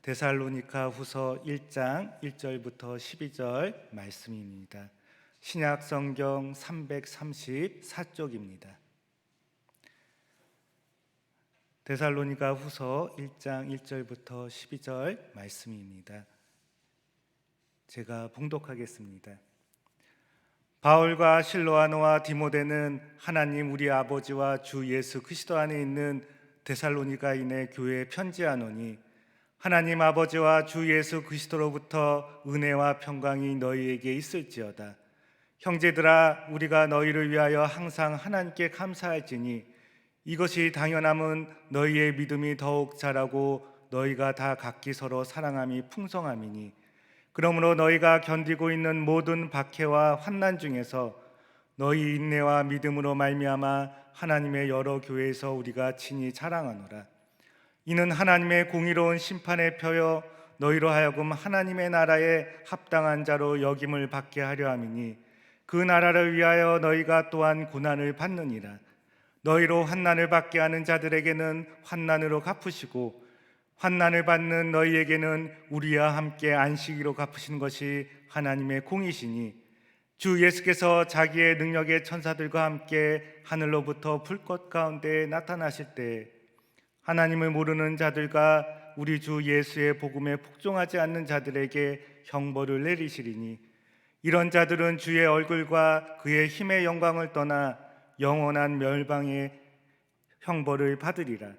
데살로니가 후서 1장 1절부터 12절 말씀입니다. 신약 성경 334쪽입니다. 데살로니가 후서 1장 1절부터 12절 말씀입니다. 제가 봉독하겠습니다. 바울과 실로아노와 디모데는 하나님 우리 아버지와 주 예수 그리스도 안에 있는 데살로니가인의 교회에 편지하노니 하나님 아버지와 주 예수 그리스도로부터 은혜와 평강이 너희에게 있을지어다. 형제들아, 우리가 너희를 위하여 항상 하나님께 감사할지니 이것이 당연함은 너희의 믿음이 더욱 자라고 너희가 다 각기 서로 사랑함이 풍성함이니, 그러므로 너희가 견디고 있는 모든 박해와 환난 중에서 너희 인내와 믿음으로 말미암아 하나님의 여러 교회에서 우리가 친히 자랑하노라. 이는 하나님의 공의로운 심판의 표여 너희로 하여금 하나님의 나라에 합당한 자로 여김을 받게 하려 함이니, 그 나라를 위하여 너희가 또한 고난을 받느니라. 너희로 환난을 받게 하는 자들에게는 환난으로 갚으시고 환난을 받는 너희에게는 우리와 함께 안식이로 갚으시는 것이 하나님의 공이시니, 주 예수께서 자기의 능력의 천사들과 함께 하늘로부터 불꽃 가운데 나타나실 때 하나님을 모르는 자들과 우리 주 예수의 복음에 복종하지 않는 자들에게 형벌을 내리시리니, 이런 자들은 주의 얼굴과 그의 힘의 영광을 떠나 영원한 멸망의 형벌을 받으리라.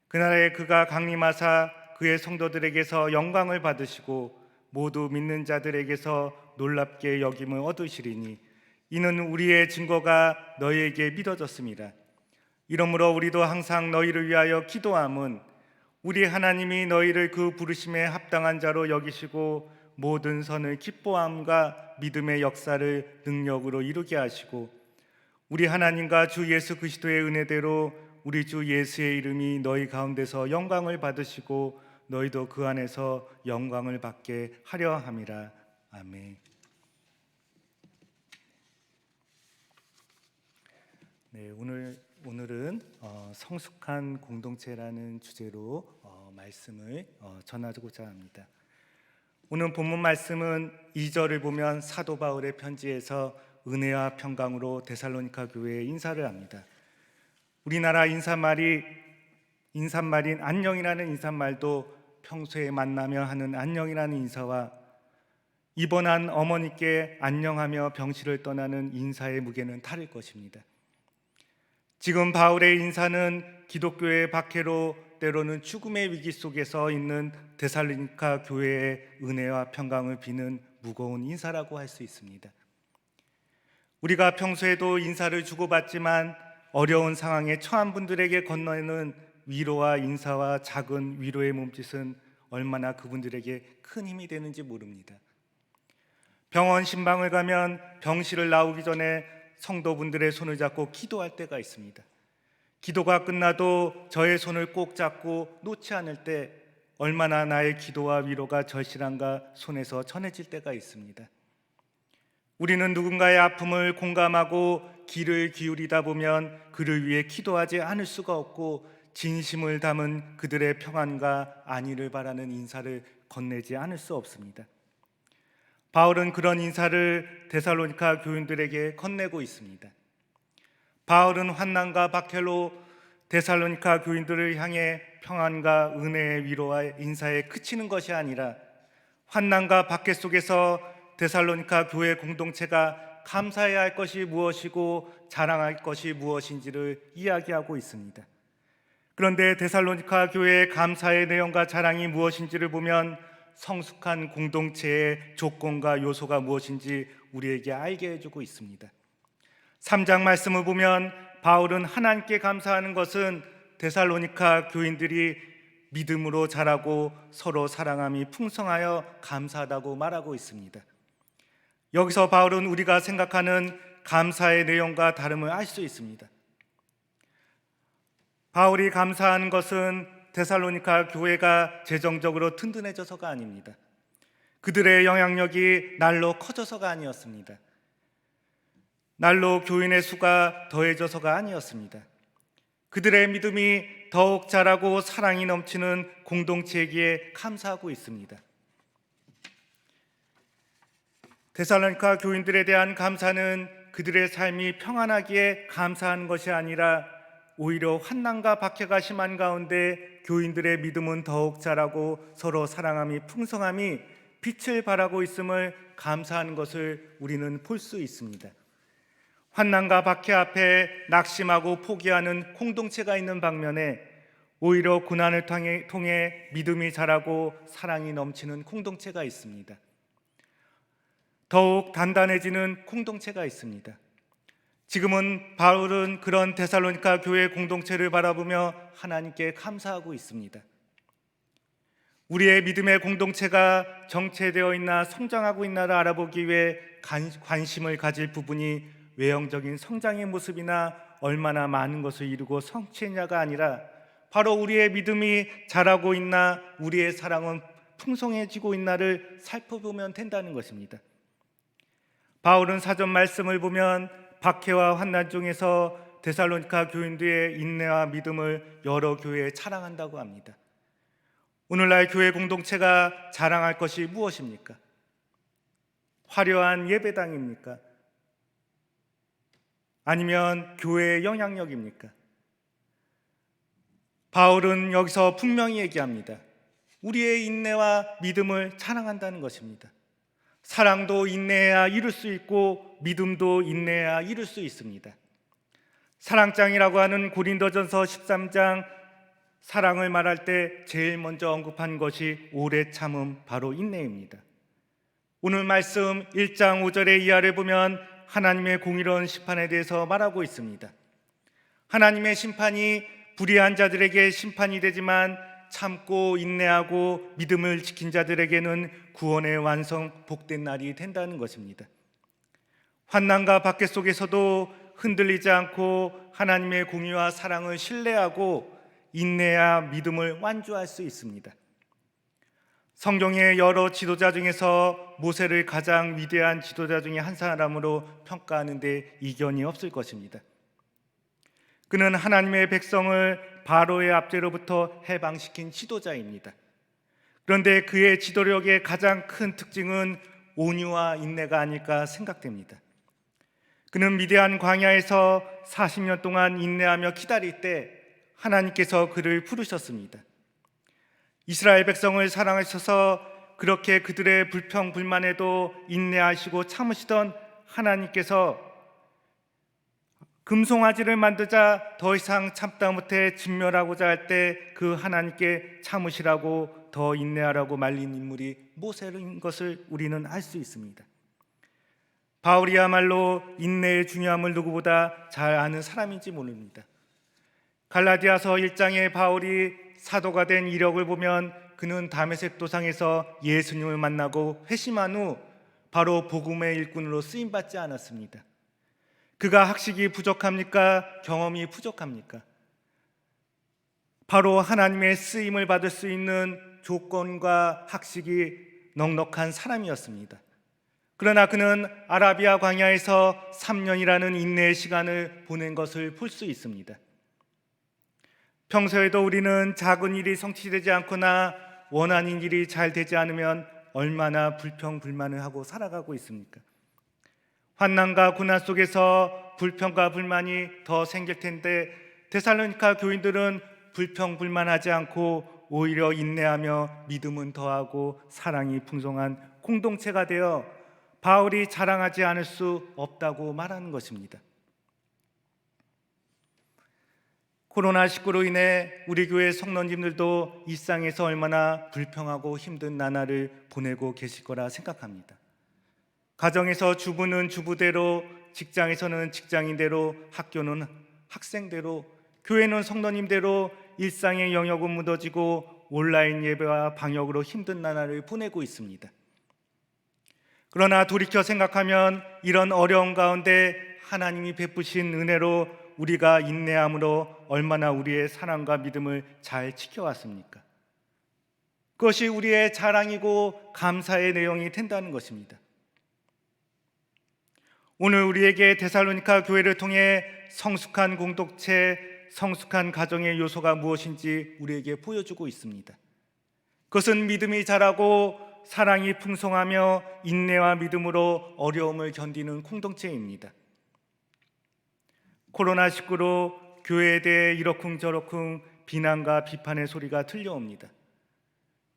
그날에 그가 강림하사 그의 성도들에게서 영광을 받으시고 모두 믿는 자들에게서 놀랍게 여김을 얻으시리니, 이는 우리의 증거가 너희에게 믿어졌습니다. 이러므로 우리도 항상 너희를 위하여 기도함은 우리 하나님이 너희를 그 부르심에 합당한 자로 여기시고 모든 선을 기뻐함과 믿음의 역사를 능력으로 이루게 하시고, 우리 하나님과 주 예수 그리스도의 은혜대로 우리 주 예수의 이름이 너희 가운데서 영광을 받으시고 너희도 그 안에서 영광을 받게 하려 함이라. 아멘. 네, 오늘은 성숙한 공동체라는 주제로 말씀을 전하고자 합니다. 오늘 본문 말씀은 2절을 보면 사도 바울의 편지에서 은혜와 평강으로 데살로니가 교회에 인사를 합니다. 우리나라 인사말인 안녕이라는 인사말도 평소에 만나며 하는 안녕이라는 인사와 입원한 어머니께 안녕하며 병실을 떠나는 인사의 무게는 다를 것입니다. 지금 바울의 인사는 기독교의 박해로 때로는 죽음의 위기 속에서 있는 데살로니가 교회의 은혜와 평강을 비는 무거운 인사라고 할 수 있습니다. 우리가 평소에도 인사를 주고받지만 어려운 상황에 처한 분들에게 건네는 위로와 인사와 작은 위로의 몸짓은 얼마나 그분들에게 큰 힘이 되는지 모릅니다. 병원 신방을 가면 병실을 나오기 전에 성도분들의 손을 잡고 기도할 때가 있습니다. 기도가 끝나도 저의 손을 꼭 잡고 놓지 않을 때 얼마나 나의 기도와 위로가 절실한가 손에서 전해질 때가 있습니다. 우리는 누군가의 아픔을 공감하고 귀를 기울이다 보면 그를 위해 기도하지 않을 수가 없고 진심을 담은 그들의 평안과 안위를 바라는 인사를 건네지 않을 수 없습니다. 바울은 그런 인사를 데살로니가 교인들에게 건네고 있습니다. 바울은 환난과 박해로 데살로니가 교인들을 향해 평안과 은혜의 위로와 인사에 그치는 것이 아니라 환난과 박해 속에서 데살로니가 교회 공동체가 감사해야 할 것이 무엇이고 자랑할 것이 무엇인지를 이야기하고 있습니다. 그런데 데살로니가 교회의 감사의 내용과 자랑이 무엇인지를 보면 성숙한 공동체의 조건과 요소가 무엇인지 우리에게 알게 해주고 있습니다. 3장 말씀을 보면 바울은 하나님께 감사하는 것은 데살로니가 교인들이 믿음으로 자라고 서로 사랑함이 풍성하여 감사하다고 말하고 있습니다. 여기서 바울은 우리가 생각하는 감사의 내용과 다름을 알 수 있습니다. 바울이 감사하는 것은 데살로니가 교회가 재정적으로 든든해져서가 아닙니다. 그들의 영향력이 날로 커져서가 아니었습니다. 날로 교인의 수가 더해져서가 아니었습니다. 그들의 믿음이 더욱 자라고 사랑이 넘치는 공동체이기에 감사하고 있습니다. 데살로니가 교인들에 대한 감사는 그들의 삶이 평안하기에 감사하는 것이 아니라 오히려 환난과 박해가 심한 가운데 교인들의 믿음은 더욱 자라고 서로 사랑함이 풍성함이 빛을 발하고 있음을 감사하는 것을 우리는 볼 수 있습니다. 환난과 박해 앞에 낙심하고 포기하는 공동체가 있는 반면에 오히려 고난을 통해 믿음이 자라고 사랑이 넘치는 공동체가 있습니다. 더욱 단단해지는 공동체가 있습니다. 지금은 바울은 그런 데살로니가 교회 공동체를 바라보며 하나님께 감사하고 있습니다. 우리의 믿음의 공동체가 정체되어 있나 성장하고 있나를 알아보기 위해 관심을 가질 부분이 외형적인 성장의 모습이나 얼마나 많은 것을 이루고 성취했냐가 아니라 바로 우리의 믿음이 자라고 있나 우리의 사랑은 풍성해지고 있나를 살펴보면 된다는 것입니다. 바울은 사전 말씀을 보면 박해와 환난 중에서 데살로니가 교인들의 인내와 믿음을 여러 교회에 자랑한다고 합니다. 오늘날 교회 공동체가 자랑할 것이 무엇입니까? 화려한 예배당입니까? 아니면 교회의 영향력입니까? 바울은 여기서 분명히 얘기합니다. 우리의 인내와 믿음을 자랑한다는 것입니다. 사랑도 인내해야 이룰 수 있고 믿음도 인내해야 이룰 수 있습니다. 사랑장이라고 하는 고린도전서 13장 사랑을 말할 때 제일 먼저 언급한 것이 오래 참음, 바로 인내입니다. 오늘 말씀 1장 5절의 이하를 보면 하나님의 공의로운 심판에 대해서 말하고 있습니다. 하나님의 심판이 불의한 자들에게 심판이 되지만 참고 인내하고 믿음을 지킨 자들에게는 구원의 완성, 복된 날이 된다는 것입니다. 환난과 박해 속에서도 흔들리지 않고 하나님의 공의와 사랑을 신뢰하고 인내야 믿음을 완주할 수 있습니다. 성경의 여러 지도자 중에서 모세를 가장 위대한 지도자 중에 한 사람으로 평가하는 데 이견이 없을 것입니다. 그는 하나님의 백성을 바로의 압제로부터 해방시킨 지도자입니다. 그런데 그의 지도력의 가장 큰 특징은 온유와 인내가 아닐까 생각됩니다. 그는 미디안 광야에서 40년 동안 인내하며 기다릴 때 하나님께서 그를 부르셨습니다. 이스라엘 백성을 사랑하셔서 그렇게 그들의 불평 불만에도 인내하시고 참으시던 하나님께서 금송아지를 만들자 더 이상 참다 못해 진멸하고자 할 때 그 하나님께 참으시라고 더 인내하라고 말린 인물이 모세인 것을 우리는 알 수 있습니다. 바울이야말로 인내의 중요함을 누구보다 잘 아는 사람인지 모릅니다. 갈라디아서 1장에 바울이 사도가 된 이력을 보면 그는 다메섹 도상에서 예수님을 만나고 회심한 후 바로 복음의 일꾼으로 쓰임받지 않았습니다. 그가 학식이 부족합니까? 경험이 부족합니까? 바로 하나님의 쓰임을 받을 수 있는 조건과 학식이 넉넉한 사람이었습니다. 그러나 그는 아라비아 광야에서 3년이라는 인내의 시간을 보낸 것을 볼 수 있습니다. 평소에도 우리는 작은 일이 성취되지 않거나 원하는 일이 잘 되지 않으면 얼마나 불평불만을 하고 살아가고 있습니까? 환난과 고난 속에서 불평과 불만이 더 생길 텐데 데살로니가 교인들은 불평불만하지 않고 오히려 인내하며 믿음은 더하고 사랑이 풍성한 공동체가 되어 바울이 자랑하지 않을 수 없다고 말하는 것입니다. 코로나19로 인해 우리 교회 성도님들도 일상에서 얼마나 불평하고 힘든 나날을 보내고 계실 거라 생각합니다. 가정에서 주부는 주부대로, 직장에서는 직장인대로, 학교는 학생대로, 교회는 성도님대로 일상의 영역은 무너지고 온라인 예배와 방역으로 힘든 나날을 보내고 있습니다. 그러나 돌이켜 생각하면 이런 어려운 가운데 하나님이 베푸신 은혜로 우리가 인내함으로 얼마나 우리의 사랑과 믿음을 잘 지켜왔습니까? 그것이 우리의 자랑이고 감사의 내용이 된다는 것입니다. 오늘 우리에게 데살로니가 교회를 통해 성숙한 공동체, 성숙한 가정의 요소가 무엇인지 우리에게 보여주고 있습니다. 그것은 믿음이 자라고 사랑이 풍성하며 인내와 믿음으로 어려움을 견디는 공동체입니다. 코로나19로 교회에 대해 이러쿵저러쿵 비난과 비판의 소리가 들려옵니다.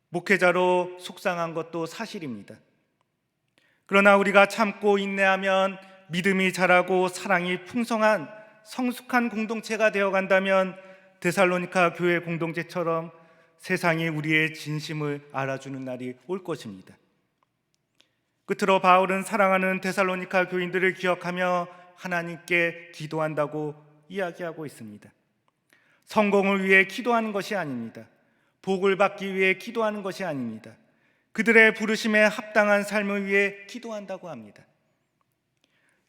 목회자로 속상한 것도 사실입니다. 그러나 우리가 참고 인내하면 믿음이 자라고 사랑이 풍성한 성숙한 공동체가 되어간다면 데살로니가 교회 공동체처럼 세상이 우리의 진심을 알아주는 날이 올 것입니다. 끝으로 바울은 사랑하는 데살로니가 교인들을 기억하며 하나님께 기도한다고 이야기하고 있습니다. 성공을 위해 기도하는 것이 아닙니다. 복을 받기 위해 기도하는 것이 아닙니다. 그들의 부르심에 합당한 삶을 위해 기도한다고 합니다.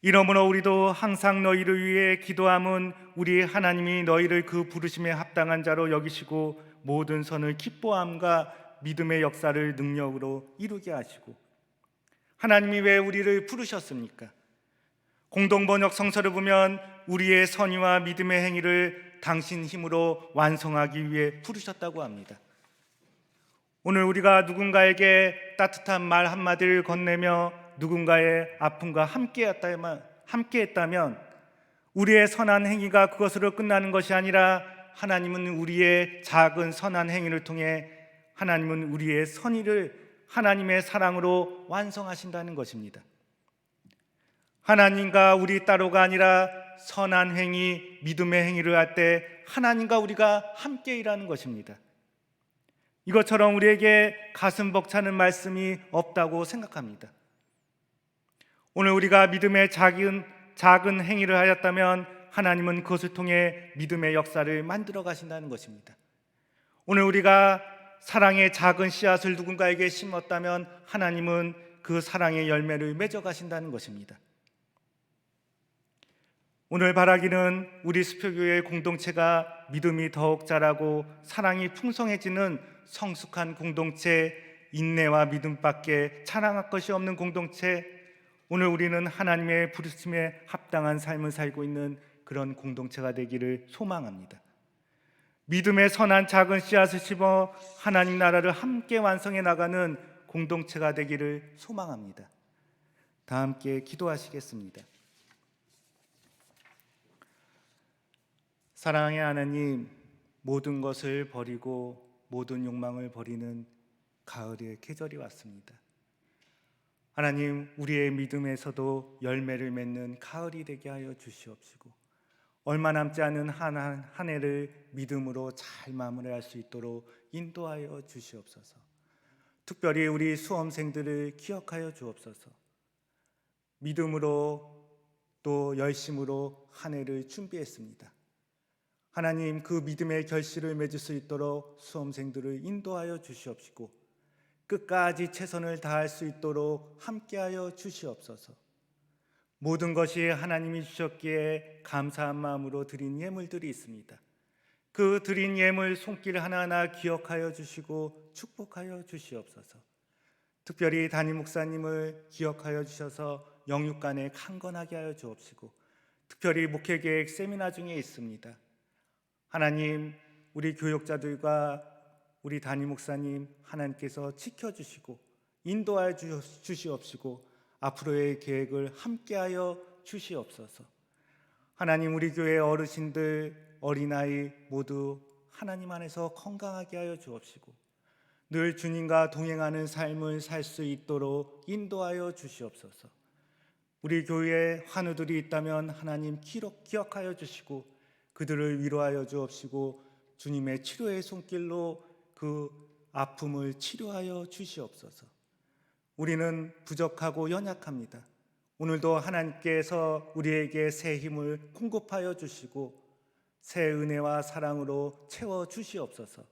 이러므로 우리도 항상 너희를 위해 기도함은 우리 하나님이 너희를 그 부르심에 합당한 자로 여기시고 모든 선을 기뻐함과 믿음의 역사를 능력으로 이루게 하시고, 하나님이 왜 우리를 부르셨습니까? 공동번역 성서를 보면 우리의 선의와 믿음의 행위를 당신 힘으로 완성하기 위해 부르셨다고 합니다. 오늘 우리가 누군가에게 따뜻한 말 한마디를 건네며 누군가의 아픔과 함께했다면 우리의 선한 행위가 그것으로 끝나는 것이 아니라 하나님은 우리의 작은 선한 행위를 통해 하나님은 우리의 선의를 하나님의 사랑으로 완성하신다는 것입니다. 하나님과 우리 따로가 아니라 선한 행위, 믿음의 행위를 할 때 하나님과 우리가 함께 일하는 것입니다. 이것처럼 우리에게 가슴 벅차는 말씀이 없다고 생각합니다. 오늘 우리가 믿음의 작은 행위를 하였다면 하나님은 그것을 통해 믿음의 역사를 만들어 가신다는 것입니다. 오늘 우리가 사랑의 작은 씨앗을 누군가에게 심었다면 하나님은 그 사랑의 열매를 맺어 가신다는 것입니다. 오늘 바라기는 우리 수표교회 공동체가 믿음이 더욱 자라고 사랑이 풍성해지는 성숙한 공동체, 인내와 믿음밖에 자랑할 것이 없는 공동체, 오늘 우리는 하나님의 부르심에 합당한 삶을 살고 있는 그런 공동체가 되기를 소망합니다. 믿음의 선한 작은 씨앗을 심어 하나님 나라를 함께 완성해 나가는 공동체가 되기를 소망합니다. 다 함께 기도하시겠습니다. 사랑의 하나님, 모든 것을 버리고 모든 욕망을 버리는 가을의 계절이 왔습니다. 하나님, 우리의 믿음에서도 열매를 맺는 가을이 되게 하여 주시옵시고, 얼마 남지 않은 한 해를 믿음으로 잘 마무리할 수 있도록 인도하여 주시옵소서. 특별히 우리 수험생들을 기억하여 주옵소서. 믿음으로 또 열심으로 한 해를 준비했습니다. 하나님, 그 믿음의 결실을 맺을 수 있도록 수험생들을 인도하여 주시옵시고 끝까지 최선을 다할 수 있도록 함께하여 주시옵소서. 모든 것이 하나님이 주셨기에 감사한 마음으로 드린 예물들이 있습니다. 그 드린 예물 손길 하나하나 기억하여 주시고 축복하여 주시옵소서. 특별히 담임 목사님을 기억하여 주셔서 영육간에 강건하게 하여 주옵시고, 특별히 목회계획 세미나 중에 있습니다. 하나님, 우리 교역자들과 우리 담임 목사님 하나님께서 지켜주시고 인도하여 주시옵시고 앞으로의 계획을 함께하여 주시옵소서. 하나님, 우리 교회 어르신들, 어린아이 모두 하나님 안에서 건강하게 하여 주옵시고 늘 주님과 동행하는 삶을 살 수 있도록 인도하여 주시옵소서. 우리 교회에 환우들이 있다면 하나님 기억하여 주시고 그들을 위로하여 주옵시고 주님의 치료의 손길로 그 아픔을 치료하여 주시옵소서. 우리는 부족하고 연약합니다. 오늘도 하나님께서 우리에게 새 힘을 공급하여 주시고 새 은혜와 사랑으로 채워 주시옵소서.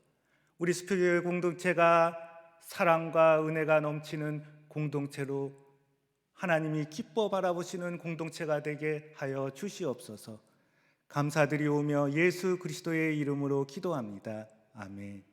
우리 수표교회 공동체가 사랑과 은혜가 넘치는 공동체로 하나님이 기뻐 바라보시는 공동체가 되게 하여 주시옵소서. 감사드리오며 예수 그리스도의 이름으로 기도합니다. 아멘.